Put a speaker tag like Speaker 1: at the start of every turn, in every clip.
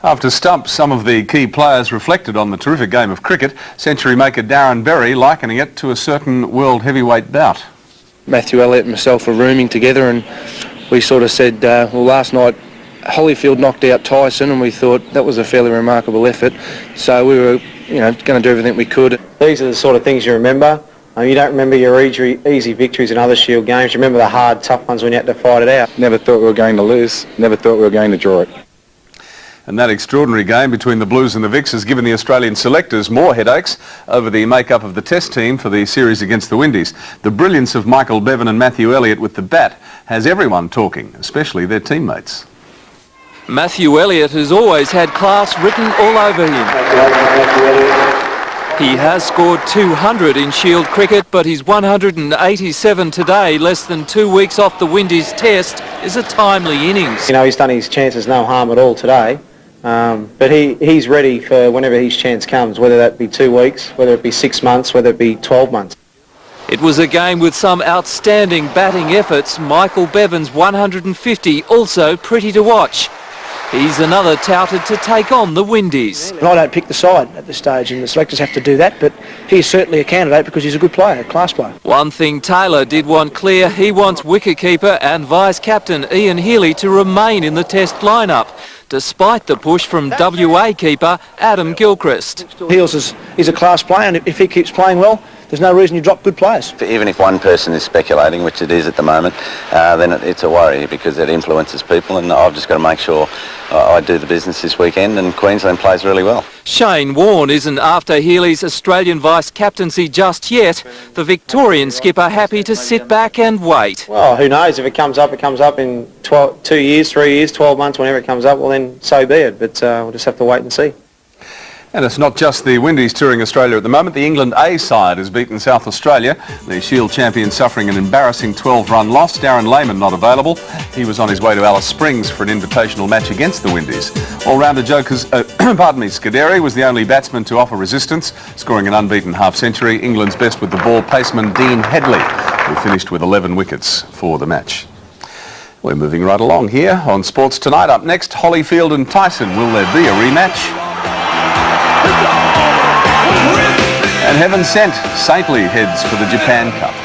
Speaker 1: After stumps, some of the key players reflected on the terrific game of cricket, century maker Darren Berry likening it to a certain world heavyweight bout.
Speaker 2: Matthew Elliott and myself were rooming together, and we sort of said, well, last night Holyfield knocked out Tyson, and we thought that was a fairly remarkable effort. So we were, going to do everything we could.
Speaker 3: These are the sort of things you remember. You don't remember your easy victories in other Shield games. You remember the hard, tough ones when you had to fight it out.
Speaker 4: Never thought we were going to lose. Never thought we were going to draw it.
Speaker 1: And that extraordinary game between the Blues and the Vicks has given the Australian selectors more headaches over the make-up of the Test team for the series against the Windies. The brilliance of Michael Bevan and Matthew Elliott with the bat has everyone talking, especially their teammates.
Speaker 5: Matthew Elliott has always had class written all over him. He has scored 200 in Shield cricket, but his 187 today, less than 2 weeks off the Windies Test, is a timely innings.
Speaker 3: He's done his chances no harm at all today. But he's ready for whenever his chance comes, whether that be 2 weeks, whether it be 6 months, whether it be 12 months.
Speaker 5: It was a game with some outstanding batting efforts. Michael Bevan's 150 also pretty to watch. He's another touted to take on the Windies.
Speaker 6: I don't pick the side at this stage, and the selectors have to do that, but he's certainly a candidate because he's a good player, a class player.
Speaker 5: One thing Taylor did want clear, he wants wicketkeeper and vice-captain Ian Healy to remain in the Test lineup, despite the push from WA keeper Adam Gilchrist.
Speaker 6: Heals is a class player, and if he keeps playing well, there's no reason you drop good players.
Speaker 7: Even if one person is speculating, which it is at the moment, then it's a worry because it influences people, and I've just got to make sure I do the business this weekend, and Queensland plays really well.
Speaker 5: Shane Warne isn't after Healy's Australian vice-captaincy just yet. The Victorian skipper happy to sit back and wait.
Speaker 3: Well, who knows? If it comes up in 2 years, 3 years, 12 months, whenever it comes up, well then so be it. But we'll just have to wait and see.
Speaker 1: And it's not just the Windies touring Australia at the moment. The England A side has beaten South Australia. The Shield champions suffering an embarrassing 12-run loss. Darren Lehmann not available. He was on his way to Alice Springs for an invitational match against the Windies. All-rounder Jokers, Scuderi was the only batsman to offer resistance, scoring an unbeaten half-century. England's best with the ball, paceman Dean Headley, who finished with 11 wickets for the match. We're moving right along here on Sports Tonight. Up next, Holyfield and Tyson. Will there be a rematch? And heaven sent, Saintly heads for the Japan Cup.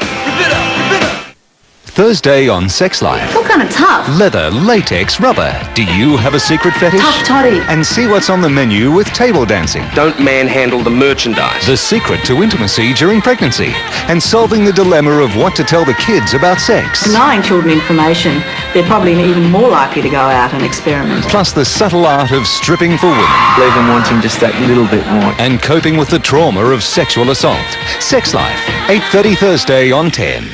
Speaker 8: Thursday on Sex Life.
Speaker 9: What kind of tough?
Speaker 8: Leather, latex, rubber. Do you have a secret fetish?
Speaker 9: Tough toddy.
Speaker 8: And see what's on the menu with table dancing.
Speaker 10: Don't manhandle the merchandise.
Speaker 8: The secret to intimacy during pregnancy. And solving the dilemma of what to tell the kids about sex.
Speaker 9: Denying children information, they're probably even more likely to go out and experiment.
Speaker 8: Plus the subtle art of stripping for women.
Speaker 2: Leave them wanting just that little bit more.
Speaker 8: And coping with the trauma of sexual assault. Sex Life, 8:30 Thursday on 10.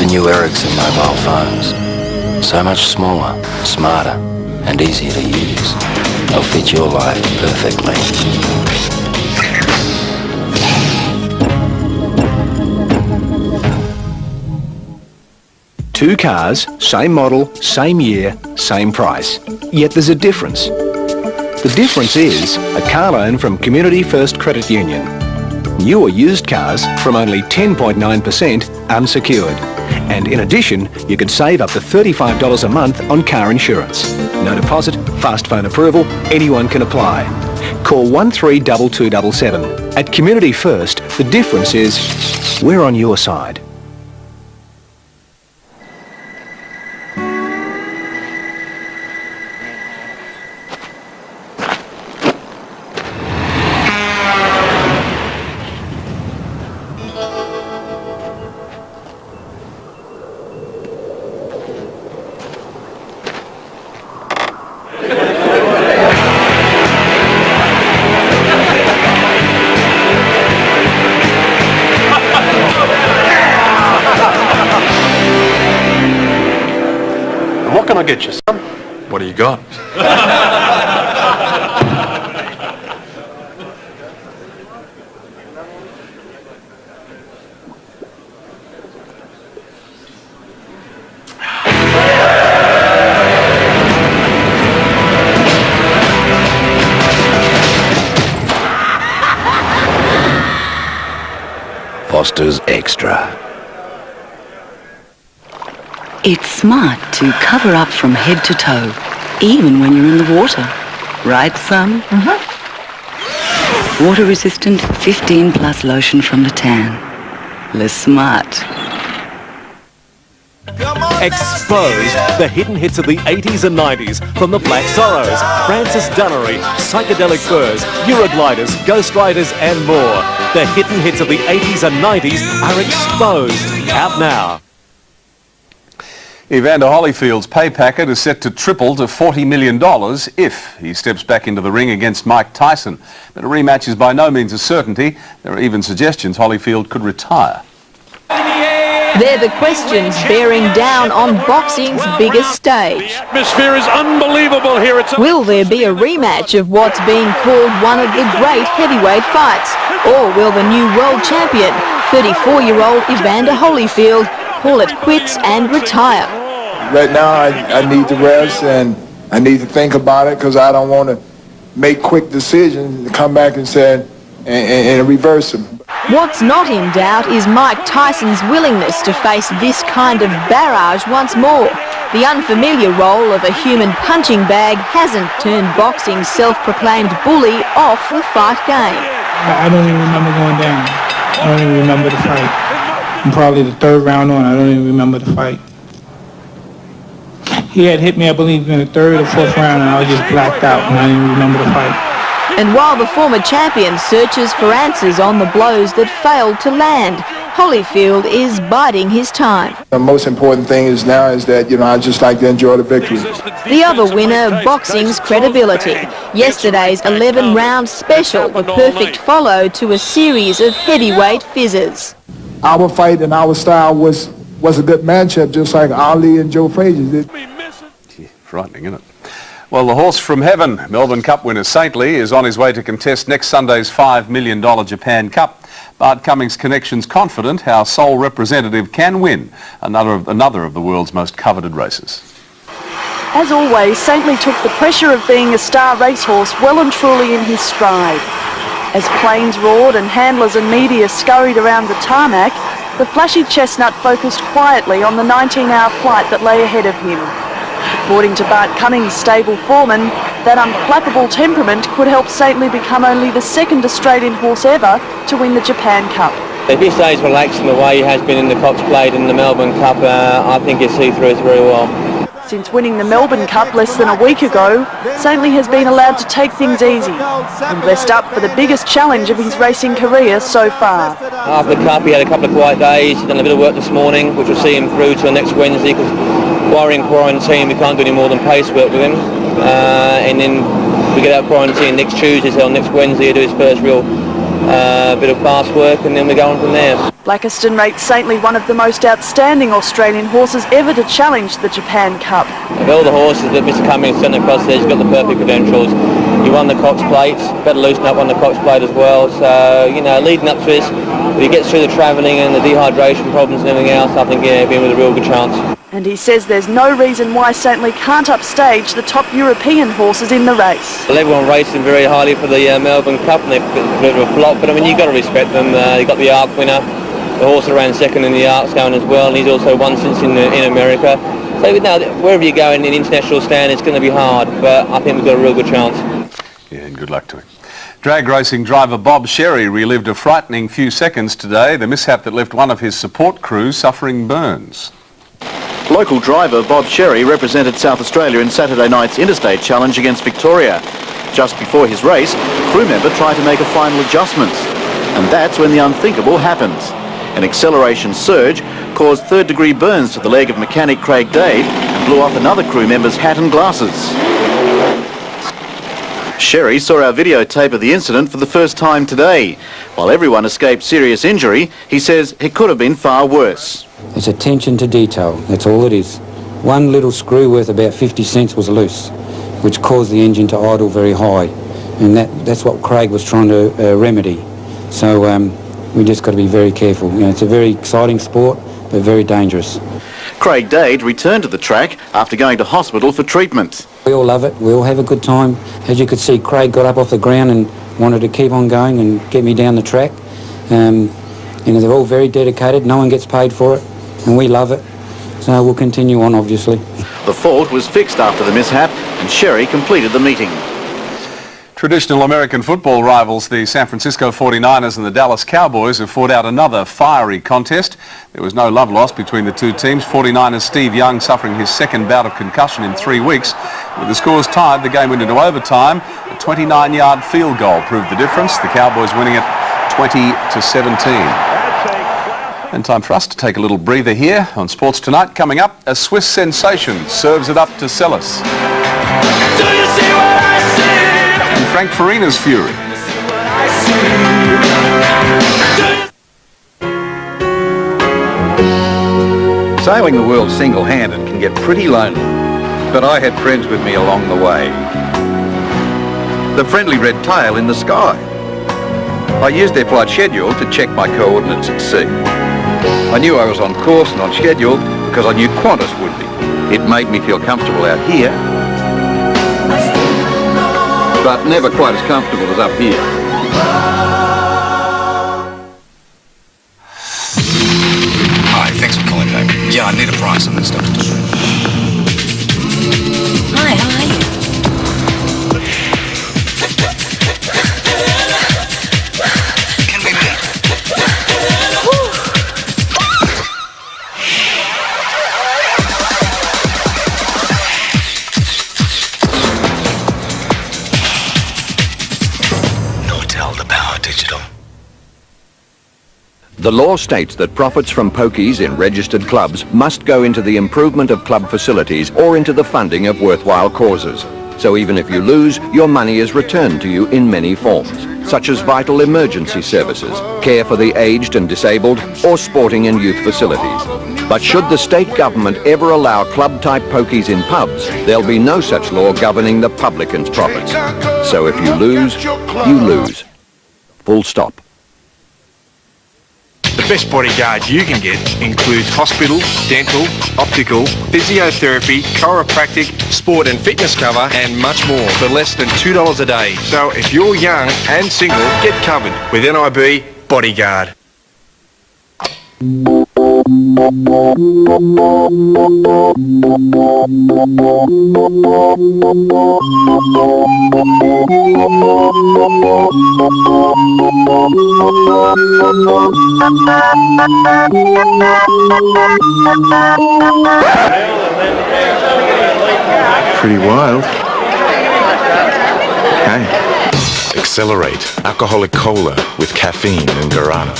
Speaker 11: New Ericsson mobile phones. So much smaller, smarter, and easier to use. They'll fit your life perfectly.
Speaker 12: Two cars, same model, same year, same price. Yet there's a difference. The difference is a car loan from Community First Credit Union. New or used cars from only 10.9% unsecured. And in addition, you can save up to $35 a month on car insurance. No deposit, fast phone approval, anyone can apply. Call 132277. At Community First, the difference is we're on your side.
Speaker 13: What can I get you, son?
Speaker 14: What do you got?
Speaker 11: Foster's Extra.
Speaker 13: It's smart to cover up from head to toe, even when you're in the water. Right, son? Water-resistant 15+ lotion from Le Tan. Le Smart.
Speaker 14: Exposed, the hidden hits of the 80s and 90s from the Black Sorrows, Francis Dunnery, Psychedelic Furs, Eurogliders, Ghost Riders and more. The hidden hits of the 80s and 90s are exposed. Out now.
Speaker 1: Evander Holyfield's pay packet is set to triple to $40 million if he steps back into the ring against Mike Tyson. But a rematch is by no means a certainty. There are even suggestions Holyfield could retire.
Speaker 15: They're the questions bearing down on boxing's biggest stage.
Speaker 16: The atmosphere is unbelievable here.
Speaker 15: Will there be a rematch of what's being called one of the great heavyweight fights? Or will the new world champion, 34-year-old Evander Holyfield, call it quits and retire?
Speaker 17: Right now I need to rest and I need to think about it because I don't want to make quick decisions and come back and say and reverse them.
Speaker 15: What's not in doubt is Mike Tyson's willingness to face this kind of barrage once more. The unfamiliar role of a human punching bag hasn't turned boxing's self-proclaimed bully off the fight game.
Speaker 18: I don't even remember going down. I don't even remember the fight. I'm probably the third round on. I don't even remember the fight. He had hit me, I believe, in the third or fourth round, and I was just blacked out, and I didn't remember the fight.
Speaker 15: And while the former champion searches for answers on the blows that failed to land, Holyfield is biding his time.
Speaker 17: The most important thing is now is that, I just like to enjoy the victory.
Speaker 15: The other winner, boxing's credibility. Yesterday's 11-round special, the perfect follow to a series of heavyweight fizzes.
Speaker 17: Our fight and our style was a good matchup, just like Ali and Joe Frazier did.
Speaker 1: Frightening, isn't it? Well, the horse from heaven, Melbourne Cup winner Saintly, is on his way to contest next Sunday's $5 million Japan Cup. Bart Cummings Connection's confident how sole representative can win another of the world's most coveted races.
Speaker 19: As always, Saintly took the pressure of being a star racehorse well and truly in his stride. As planes roared and handlers and media scurried around the tarmac, the flashy chestnut focused quietly on the 19-hour flight that lay ahead of him. According to Bart Cummings' stable foreman, that unflappable temperament could help Saintly become only the second Australian horse ever to win the Japan Cup.
Speaker 2: If he stays relaxed in the way he has been in the Cox Plate and the Melbourne Cup, I think he'll see through it very well.
Speaker 19: Since winning the Melbourne Cup less than a week ago, Saintly has been allowed to take things easy and blessed up for the biggest challenge of his racing career so far.
Speaker 2: After the Cup, he had a couple of quiet days. He's done a bit of work this morning, which will see him through till next Wednesday, because while we're in quarantine, we can't do any more than pace work with him. And then we get out of quarantine next Tuesday, so next Wednesday he'll do his first real bit of fast work, and then we go on from there.
Speaker 19: Blackiston rates Saintly one of the most outstanding Australian horses ever to challenge the Japan Cup.
Speaker 2: Of all the horses that Mr Cummings sent across there, he's got the perfect credentials. He won the Cox Plate, better loosen up on the Cox Plate as well. So, leading up to this, if he gets through the travelling and the dehydration problems and everything else, I think he'll be with a real good chance.
Speaker 19: And he says there's no reason why Saintly can't upstage the top European horses in the race.
Speaker 2: Well, everyone raced him very highly for the Melbourne Cup, and they're a bit of a flop, but you've got to respect them. You've got the Arc winner, the horse that ran second in the Arc's going as well, and he's also won since in America. So now, wherever you go in an international stand, it's going to be hard, but I think we've got a real good chance.
Speaker 1: Yeah, and good luck to him. Drag racing driver Bob Sherry relived a frightening few seconds today, the mishap that left one of his support crew suffering burns.
Speaker 20: Local driver Bob Sherry represented South Australia in Saturday night's Interstate Challenge against Victoria. Just before his race, a crew member tried to make a final adjustment. And that's when the unthinkable happened. An acceleration surge caused third-degree burns to the leg of mechanic Craig Dade and blew off another crew member's hat and glasses. Sherry saw our videotape of the incident for the first time today. While everyone escaped serious injury, he says it could have been far worse.
Speaker 21: It's attention to detail, that's all it is. One little screw worth about 50 cents was loose, which caused the engine to idle very high. And that's what Craig was trying to remedy. So we just got to be very careful. It's a very exciting sport, but very dangerous.
Speaker 20: Craig Dade returned to the track after going to hospital for treatment.
Speaker 21: We all love it, we all have a good time. As you could see, Craig got up off the ground and wanted to keep on going and get me down the track. And and they're all very dedicated. No one gets paid for it, and we love it. So we'll continue on, obviously.
Speaker 20: The fault was fixed after the mishap, and Sherry completed the meeting.
Speaker 1: Traditional American football rivals, the San Francisco 49ers and the Dallas Cowboys, have fought out another fiery contest. There was no love lost between the two teams. 49ers Steve Young suffering his second bout of concussion in 3 weeks. With the scores tied, the game went into overtime. A 29-yard field goal proved the difference. The Cowboys winning it 20-17. And time for us to take a little breather here on Sports Tonight. Coming up, a Swiss sensation serves it up to Sellis. And Frank Farina's fury.
Speaker 4: Sailing the world single-handed can get pretty lonely, but I had friends with me along the way. The friendly red tail in the sky. I used their flight schedule to check my coordinates at sea. I knew I was on course and on schedule because I knew Qantas would be. It made me feel comfortable out here, but never quite as comfortable as up here.
Speaker 22: Hi, thanks for calling back. Yeah, I need a price on that stuff.
Speaker 13: Hi, how are you?
Speaker 22: Can we meet? Nortel, the Power Digital.
Speaker 12: The law states that profits from pokies in registered clubs must go into the improvement of club facilities or into the funding of worthwhile causes. So even if you lose, your money is returned to you in many forms, such as vital emergency services, care for the aged and disabled, or sporting and youth facilities. But should the state government ever allow club-type pokies in pubs, there'll be no such law governing the publican's profits. So if you lose, you lose. Full stop.
Speaker 23: The best bodyguard you can get includes hospital, dental, optical, physiotherapy, chiropractic, sport and fitness cover and much more for less than $2 a day. So if you're young and single, get covered with NIB Bodyguard.
Speaker 24: Pretty wild. Hey. Accelerate. Alcoholic cola with caffeine and guarana.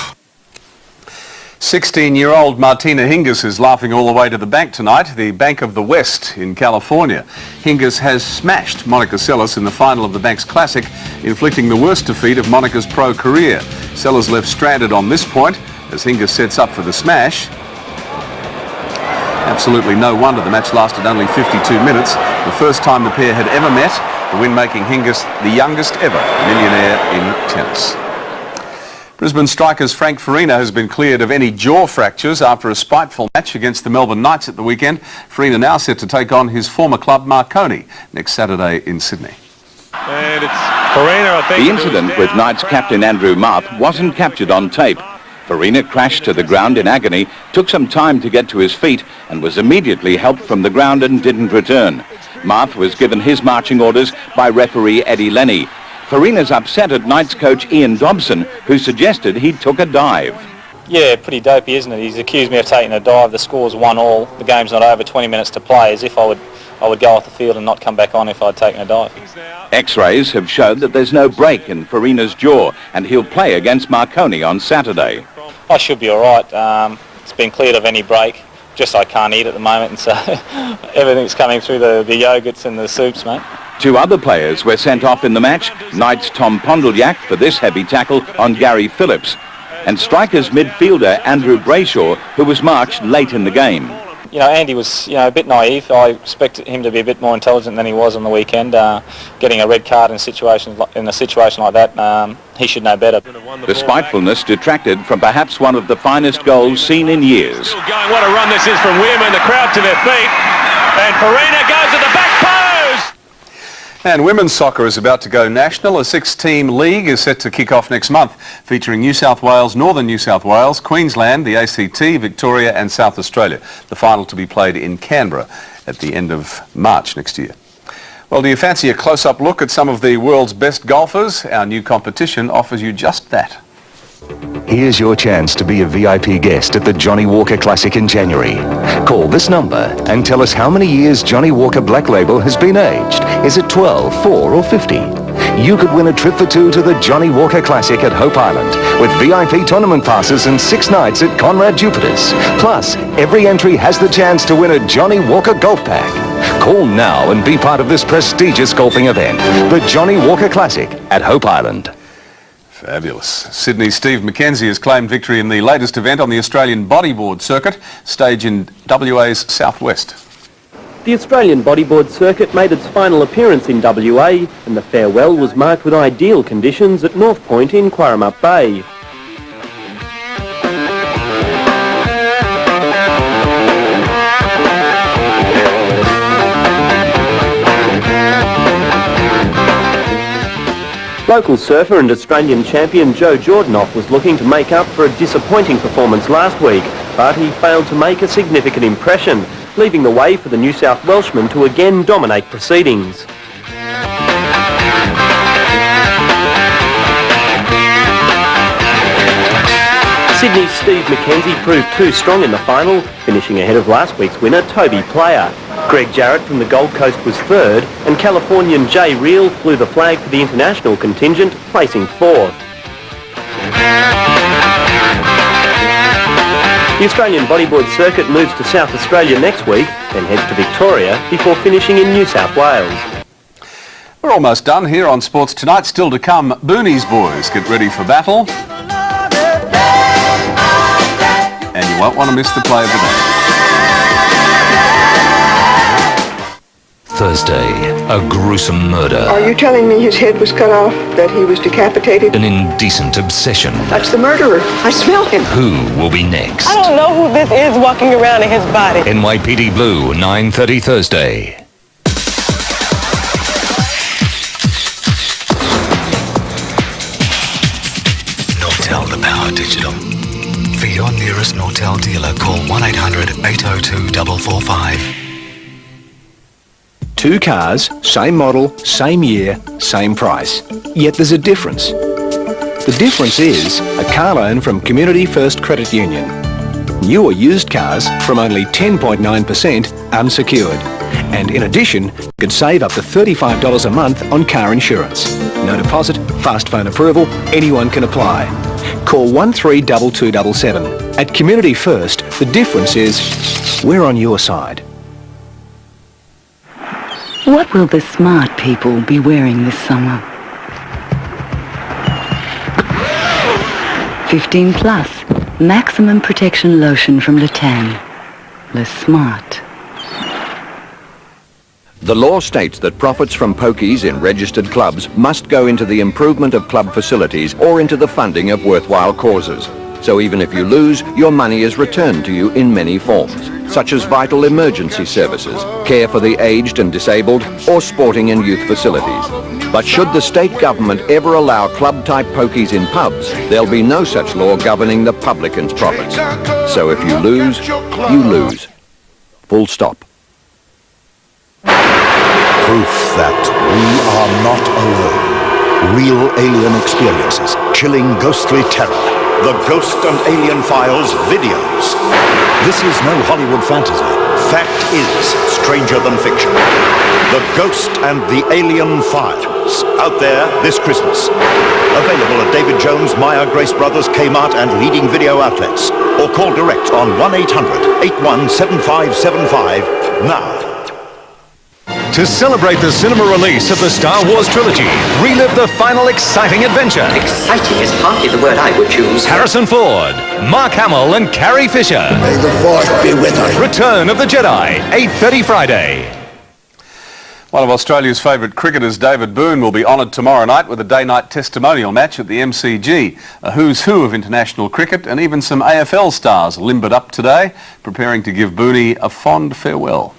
Speaker 1: 16-year-old Martina Hingis is laughing all the way to the bank tonight, the Bank of the West in California. Hingis has smashed Monica Seles in the final of the Banks Classic, inflicting the worst defeat of Monica's pro career. Seles left stranded on this point as Hingis sets up for the smash. Absolutely no wonder the match lasted only 52 minutes, the first time the pair had ever met, the win making Hingis the youngest ever millionaire in tennis. Brisbane Strikers Frank Farina has been cleared of any jaw fractures after a spiteful match against the Melbourne Knights at the weekend. Farina now set to take on his former club Marconi next Saturday in Sydney.
Speaker 23: And it's Farina, I think.
Speaker 4: The incident with Knights captain Andrew Marth wasn't captured on tape. Farina crashed to the ground in agony, took some time to get to his feet and was immediately helped from the ground and didn't return. Marth was given his marching orders by referee Eddie Lenny. Farina's upset at Knights coach Ian Dobson, who suggested he took a dive.
Speaker 25: Yeah, pretty dopey, isn't it? He's accused me of taking a dive. The score's 1-1. The game's not over, 20 minutes to play, as if I would go off the field and not come back on if I'd taken a dive.
Speaker 4: X-rays have showed that there's no break in Farina's jaw and he'll play against Marconi on Saturday.
Speaker 25: I should be all right. It's been cleared of any break. Just I can't eat at the moment, and so everything's coming through the yogurts and the soups, mate.
Speaker 4: Two other players were sent off in the match, Knights' Tom Pondylak for this heavy tackle on Gary Phillips, and Strikers midfielder Andrew Brayshaw, who was marched late in the game.
Speaker 25: You know, Andy was, a bit naive. I expected him to be a bit more intelligent than he was on the weekend. Getting a red card in a situation like that, he should know better.
Speaker 4: The spitefulness detracted from perhaps one of the finest goals seen in years.
Speaker 16: Still going. What a run this is from Weirman. The crowd to their feet. And Farina goes to the back post.
Speaker 1: And women's soccer is about to go national. A 6-team league is set to kick off next month, featuring New South Wales, Northern New South Wales, Queensland, the ACT, Victoria and South Australia. The final to be played in Canberra at the end of March next year. Well, do you fancy a close-up look at some of the world's best golfers? Our new competition offers you just that.
Speaker 8: Here's your chance to be a VIP guest at the Johnnie Walker Classic in January. Call this number and tell us how many years Johnnie Walker Black Label has been aged. Is it 12, 4 or 50? You could win a trip for two to the Johnnie Walker Classic at Hope Island with VIP tournament passes and 6 nights at Conrad Jupiters. Plus, every entry has the chance to win a Johnnie Walker golf bag. Call now and be part of this prestigious golfing event. The Johnnie Walker Classic at Hope Island.
Speaker 1: Fabulous. Sydney's Steve McKenzie has claimed victory in the latest event on the Australian bodyboard circuit, stage in WA's southwest.
Speaker 3: The Australian bodyboard circuit made its final appearance in WA, and the farewell was marked with ideal conditions at North Point in Quarramup Bay. Local surfer and Australian champion Joe Jordanoff was looking to make up for a disappointing performance last week, but he failed to make a significant impression, leaving the way for the New South Welshman to again dominate proceedings. Sydney's Steve McKenzie proved too strong in the final, finishing ahead of last week's winner Toby Player. Greg Jarrett from the Gold Coast was third, and Californian Jay Reel flew the flag for the international contingent, placing fourth. The Australian bodyboard circuit moves to South Australia next week, then heads to Victoria before finishing in New South Wales.
Speaker 1: We're almost done here on Sports Tonight. Still to come, Boonies boys get ready for battle. And you won't want to miss the play of the day.
Speaker 8: Thursday, a gruesome murder.
Speaker 5: Are you telling me his head was cut off, that he was decapitated?
Speaker 8: An indecent obsession.
Speaker 5: That's the murderer. I smell him.
Speaker 8: Who will be next?
Speaker 6: I don't know who this is walking around in his body.
Speaker 8: NYPD Blue, 9:30 Thursday.
Speaker 7: Nortel, the power digital. For your nearest Nortel dealer, call 1-800-802-445.
Speaker 12: 2 cars, same model, same year, same price. Yet there's a difference. The difference is a car loan from Community First Credit Union. New or used cars from only 10.9% unsecured. And in addition, you could save up to $35 a month on car insurance. No deposit, fast phone approval, anyone can apply. Call 132277. At Community First, the difference is we're on your side.
Speaker 13: What will the smart people be wearing this summer? 15 Plus, maximum protection lotion from Le Tan. Le Smart.
Speaker 4: The law states that profits from pokies in registered clubs must go into the improvement of club facilities or into the funding of worthwhile causes. So even if you lose, your money is returned to you in many forms, such as vital emergency services, care for the aged and disabled, or sporting and youth facilities. But should the state government ever allow club-type pokies in pubs, there'll be no such law governing the publican's profits. So if you lose, you lose. Full stop.
Speaker 10: Proof that we are not alone. Real alien experiences, chilling ghostly terror. The Ghost and Alien Files videos. This is no Hollywood fantasy. Fact is stranger than fiction. The Ghost and the Alien Files. Out there this Christmas. Available at David Jones, Maya, Grace Brothers, Kmart and leading video outlets. Or call direct on 1-800-817575 now.
Speaker 8: To celebrate the cinema release of the Star Wars trilogy, relive the final exciting adventure.
Speaker 26: Exciting is hardly the word I would choose.
Speaker 8: Harrison Ford, Mark Hamill and Carrie Fisher.
Speaker 10: May the Force be with us.
Speaker 8: Return of the Jedi, 8:30 Friday.
Speaker 1: One of Australia's favourite cricketers, David Boon, will be honoured tomorrow night with a day-night testimonial match at the MCG. A who's who of international cricket and even some AFL stars limbered up today, preparing to give Boonie a fond farewell.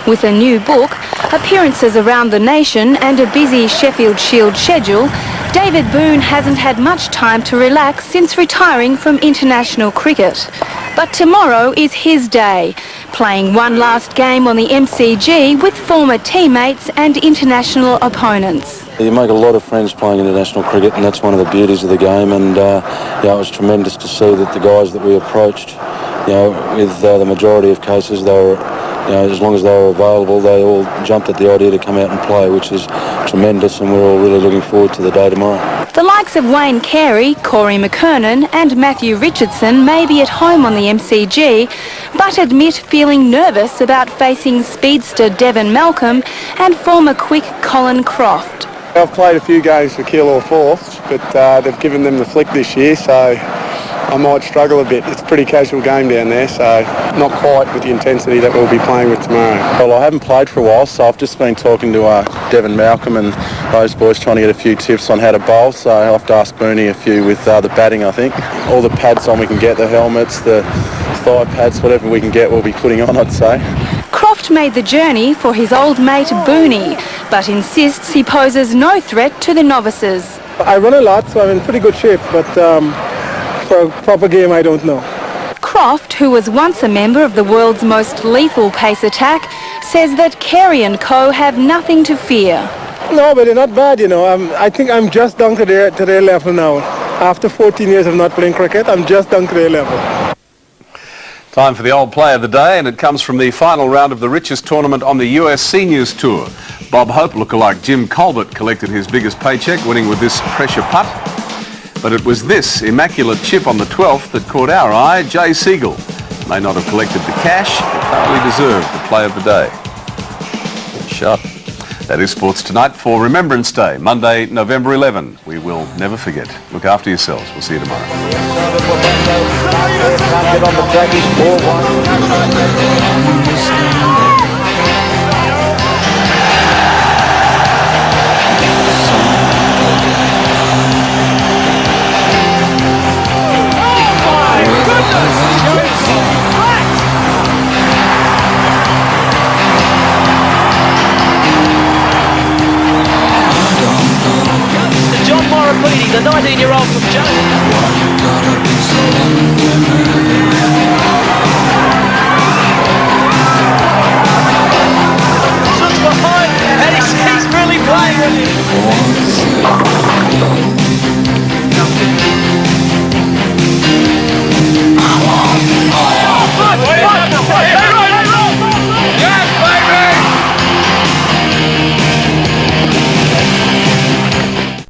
Speaker 9: With a new book, appearances around the nation and a busy Sheffield Shield schedule, David Boon hasn't had much time to relax since retiring from international cricket. But tomorrow is his day, playing one last game on the MCG with former teammates and international opponents.
Speaker 11: You make a lot of friends playing international cricket, and that's one of the beauties of the game. And it was tremendous to see that the guys that we approached, with the majority of cases, they were, as long as they were available, they all jumped at the idea to come out and play, which is tremendous, and we're all really looking forward to the day tomorrow.
Speaker 9: The likes of Wayne Carey, Corey McKernan and Matthew Richardson may be at home on the MCG, but admit feeling nervous about facing speedster Devon Malcolm and former quick Colin Croft.
Speaker 14: I've played a few games for Keilor Fourths, but they've given them the flick this year, so I might struggle a bit. It's a pretty casual game down there, so not quite with the intensity that we'll be playing with tomorrow.
Speaker 15: Well, I haven't played for a while, so I've just been talking to Devon Malcolm and those boys, trying to get a few tips on how to bowl, so I'll have to ask Booney a few with the batting, I think. All the pads on we can get, the helmets, the thigh pads, whatever we can get we'll be putting on, I'd say.
Speaker 9: Croft made the journey for his old mate Booney, but insists he poses no threat to the novices.
Speaker 14: I run a lot, so I'm in pretty good shape, but for a proper game, I don't know.
Speaker 9: Croft, who was once a member of the world's most lethal pace attack, says that Carey and co have nothing to fear.
Speaker 14: No, but they're not bad, I think I'm just down to their level now. After 14 years of not playing cricket, I'm just down to their level.
Speaker 1: Time for the old play of the day, and it comes from the final round of the richest tournament on the US Seniors Tour. Bob Hope lookalike Jim Colbert collected his biggest paycheck, winning with this pressure putt. But it was this immaculate chip on the 12th that caught our eye. Jay Siegel may not have collected the cash, but thoroughly deserved the play of the day. Good shot. That is Sports Tonight for Remembrance Day, Monday, November 11. We will never forget. Look after yourselves. We'll see you tomorrow.
Speaker 3: John Morapedi, the 19-year-old from Jones.